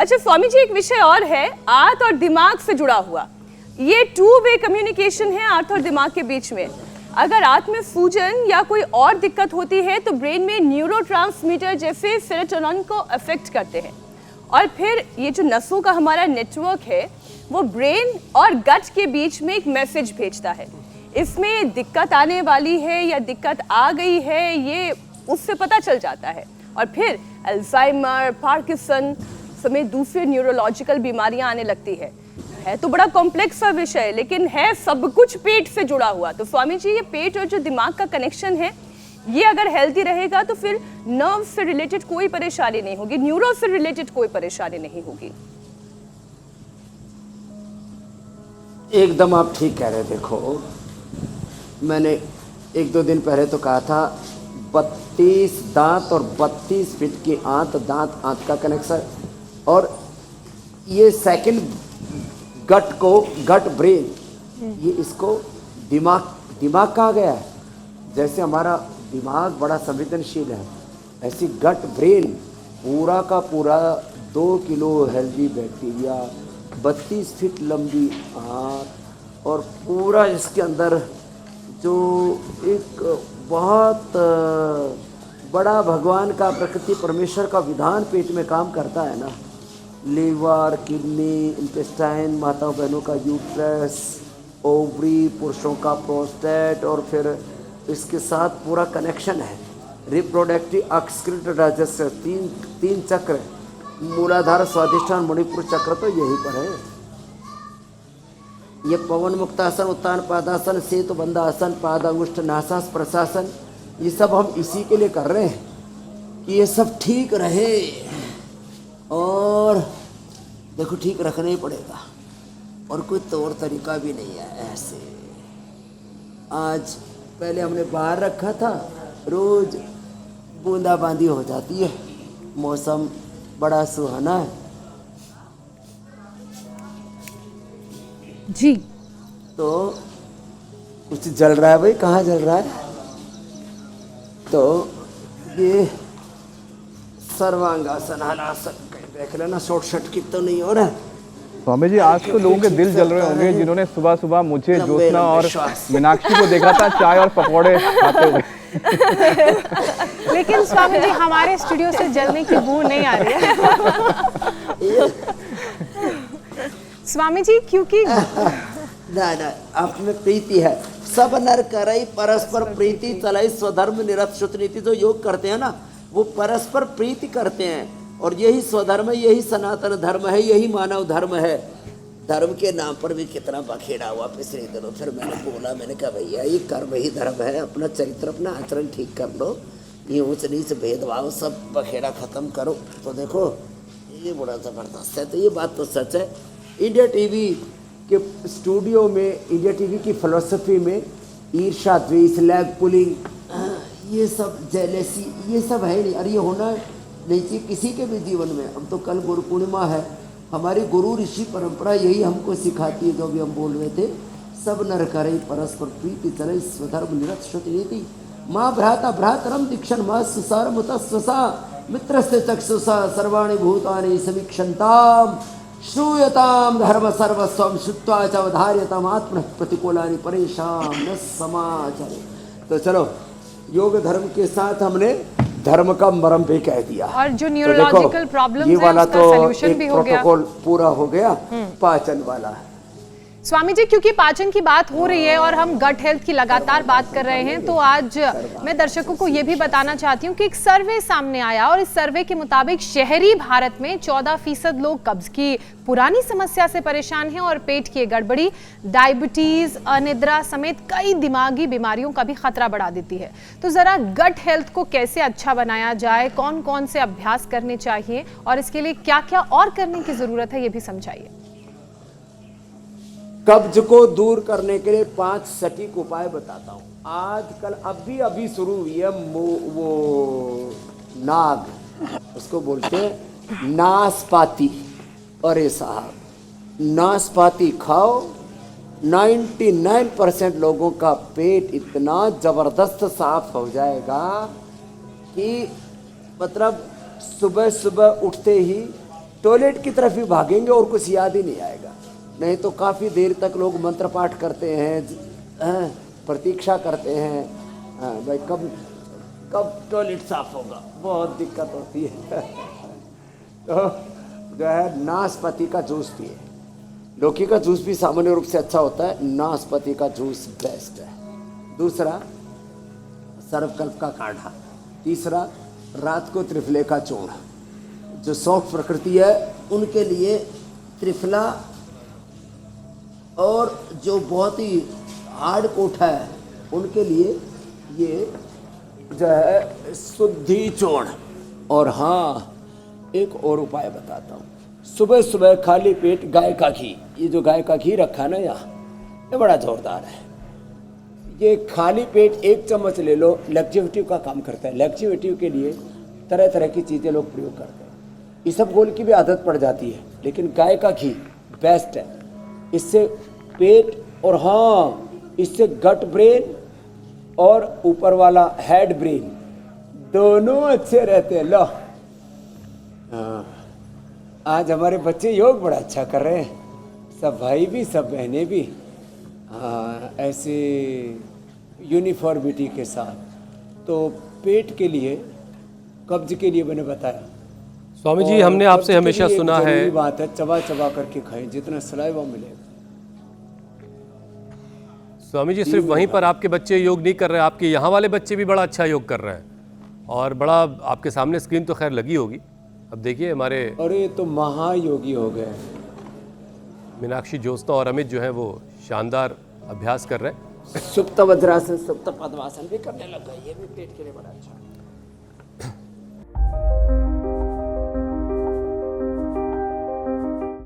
अच्छा स्वामी जी, एक विषय और है आंत और दिमाग से जुड़ा हुआ। ये टू वे कम्युनिकेशन है आंत और दिमाग के बीच में। अगर आंत में सूजन या कोई और दिक्कत होती है तो ब्रेन में न्यूरोट्रांसमीटर जैसे सेरोटोनिन को अफेक्ट करते हैं, और फिर ये जो नसों का हमारा नेटवर्क है वो ब्रेन और गट के बीच में एक मैसेज भेजता है। इसमें दिक्कत आने वाली है या दिक्कत आ गई है ये उससे पता चल जाता है, और फिर अल्जाइमर, पार्किंसन समेत दूसरे न्यूरोलॉजिकल बीमारियां आने लगती है तो बड़ा कॉम्प्लेक्स सा विषय, लेकिन है सब कुछ पेट से जुड़ा हुआ। तो स्वामी जी, ये पेट और जो दिमाग का कनेक्शन है ये अगर हेल्दी रहेगा तो फिर नर्व से रिलेटेड कोई परेशानी नहीं होगी, न्यूरो से रिलेटेड कोई परेशानी नहीं होगी। एकदम आप ठीक कह रहे। देखो, मैंने 1-2 दिन पहले तो कहा था 32 दांत और 32 फीट की दांत आंत का कनेक्शन, और ये सेकंड गट ब्रेन, ये इसको दिमाग कहा गया है। जैसे हमारा दिमाग बड़ा संवेदनशील है, ऐसी गट ब्रेन पूरा का पूरा 2 किलो हेल्दी बैक्टीरिया, 32 फीट लंबी आंत, और पूरा इसके अंदर जो एक बहुत बड़ा भगवान का, प्रकृति परमेश्वर का विधान पेट में काम करता है ना। लीवर, किडनी, इंटेस्टाइन, माताओं बहनों का यूट्रस, ओवरी, पुरुषों का प्रोस्टेट, और फिर इसके साथ पूरा कनेक्शन है रिप्रोडक्टिव, एक्सक्रीटरी, डाइजेस्टिव, तीन चक्र, मूलाधार, स्वादिष्ठान, मणिपुर चक्र तो यही पर है। ये पवन मुक्तासन, उत्तान पादासन, सेतु बंधासन, पादांगुष्ठ नासास प्रशासन, ये सब हम इसी के लिए कर रहे हैं कि ये सब ठीक रहे, और देखो ठीक रखना ही पड़ेगा, और कोई तौर तरीका भी नहीं है ऐसे। आज पहले हमने बाहर रखा था, रोज बूंदाबांदी हो जाती है, मौसम बड़ा सुहाना है जी। तो कुछ जल रहा है भाई, कहाँ जल रहा है? तो ये सर्वांगासन, हलासन देख लेना, शॉर्ट सर्किट तो नहीं हो रहा है। स्वामी जी, आज तो लोगों के दिल जल रहे होंगे जिन्होंने सुबह सुबह मुझे, ज्योत्सना और मीनाक्षी को देखा था चाय और पकौड़े खाते हुए। लेकिन स्वामी जी, हमारे स्टूडियो से जलने की बू नहीं आ रही है। स्वामी जी, क्योंकि ना आप में प्रीति है, सब नर करई परस्पर प्रीति चलाई, स्वधर्म निरत श्रुत नीति। जो योग करते हैं ना वो परस्पर प्रीति करते हैं, और यही स्वधर्म है, यही सनातन धर्म है, यही मानव धर्म है। धर्म के नाम पर भी कितना बखेड़ा हुआ पिछले दिनों। फिर मैंने बोला, मैंने कहा भैया ये कर्म ही धर्म है, अपना चरित्र, अपना आचरण ठीक कर लो, ये ऊंच नीच भेदभाव सब बखेड़ा खत्म करो। तो देखो ये बड़ा ज़बरदस्त है। तो ये बात तो सच है। इंडिया टीवी के स्टूडियो में, इंडिया टीवी की फिलॉसफी में ईर्षा, द्वेष, लैग पुलिंग, ये सब जेलेसी, ये सब है नहीं, और ये होना नहीं चाहिए किसी के भी जीवन में। अब तो कल गुरु पूर्णिमा है, हमारी गुरु ऋषि परंपरा यही हमको सिखाती है, जो भी हम बोल रहे थे, सब नर करई परस्पर प्रीति चले, स्वधर्म निरत श्रुति नीति, माँ भ्राता भ्रातरम दीक्षण माँ सुसार मुत स्वसा मित्रस्य चक्षुषा सर्वाणि भूतानि समीक्षन्ताम श्रूयताम धर्म सर्वस्वम श्रुत्वा च अवधार्यताम आत्मनः प्रतिकूलानि परेशान न समाचरे। तो चलो, योग धर्म के साथ हमने धर्म का मर्म भी कह दिया, और जो न्यूरोलॉजिकल प्रॉब्लम्स ये है वाला उसका तो सॉल्यूशन भी हो गया, प्रोटोकॉल पूरा हो गया। पाचन वाला स्वामी जी, क्योंकि पाचन की बात हो रही है और हम गट हेल्थ की लगातार बात कर रहे हैं, तो आज मैं दर्शकों को ये भी बताना चाहती हूँ कि एक सर्वे सामने आया, और इस सर्वे के मुताबिक शहरी भारत में 14% लोग कब्ज की पुरानी समस्या से परेशान हैं, और पेट की गड़बड़ी, डायबिटीज, अनिद्रा समेत कई दिमागी बीमारियों का भी खतरा बढ़ा देती है। तो जरा गट हेल्थ को कैसे अच्छा बनाया जाए, कौन कौन से अभ्यास करने चाहिए, और इसके लिए क्या क्या और करने की जरूरत है, ये भी समझाइए। कब्ज को दूर करने के लिए 5 सटीक उपाय बताता हूँ। आजकल अभी शुरू हुई है वो नाग, उसको बोलते हैं नाशपाती। अरे साहब, नाशपाती खाओ, 99% लोगों का पेट इतना जबरदस्त साफ हो जाएगा कि मतलब सुबह सुबह उठते ही टॉयलेट की तरफ ही भागेंगे और कुछ याद ही नहीं आएगा। नहीं तो काफ़ी देर तक लोग मंत्र पाठ करते हैं, प्रतीक्षा करते हैं, भाई कब टॉयलेट साफ होगा, बहुत दिक्कत होती है। तो जो है नाशपाती का जूस पिए। लौकी का जूस भी सामान्य रूप से अच्छा होता है, नाशपाती का जूस बेस्ट है। दूसरा सर्वकल्प का काढ़ा। तीसरा रात को त्रिफले का चूर्ण। जो सॉफ्ट प्रकृति है उनके लिए त्रिफला, और जो बहुत ही हार्ड कोठा है उनके लिए ये जो है शुद्धि चूर्ण। और हाँ, एक और उपाय बताता हूँ। सुबह सुबह खाली पेट गाय का घी, ये जो गाय का घी रखा है ना यहाँ, ये बड़ा जोरदार है। ये खाली पेट 1 चम्मच ले लो, लैक्सेटिव का काम करता है। लैक्सेटिव के लिए तरह तरह की चीज़ें लोग प्रयोग करते हैं। इसबगोल की भी आदत पड़ जाती है, लेकिन गाय का घी बेस्ट है। इससे पेट, और हाँ, इससे गट ब्रेन और ऊपर वाला हेड ब्रेन दोनों अच्छे रहते हैं। लो, हाँ, आज हमारे बच्चे योग बड़ा अच्छा कर रहे हैं, सब भाई भी सब बहनें भी, हाँ, ऐसे यूनिफॉर्मिटी के साथ। तो पेट के लिए, कब्ज के लिए मैंने बताया। स्वामी जी, हमने आपसे हमेशा सुना है, बात है चबा चबा करके खाएं, जितना सलाइवा मिलेगा। स्वामी जी सिर्फ वहीं पर आपके बच्चे योग नहीं कर रहे, आपके यहाँ वाले बच्चे भी बड़ा अच्छा योग कर रहे हैं। और बड़ा आपके सामने स्क्रीन तो खैर लगी होगी, अब देखिए हमारे, और ये तो महायोगी हो गए। मीनाक्षी, ज्योत्सना और अमित जो है वो शानदार अभ्यास कर रहे हैं। सुप्त वज्रासन, सुप्त पद्मासन भी करने लग गए, ये भी पेट के लिए बड़ा अच्छा।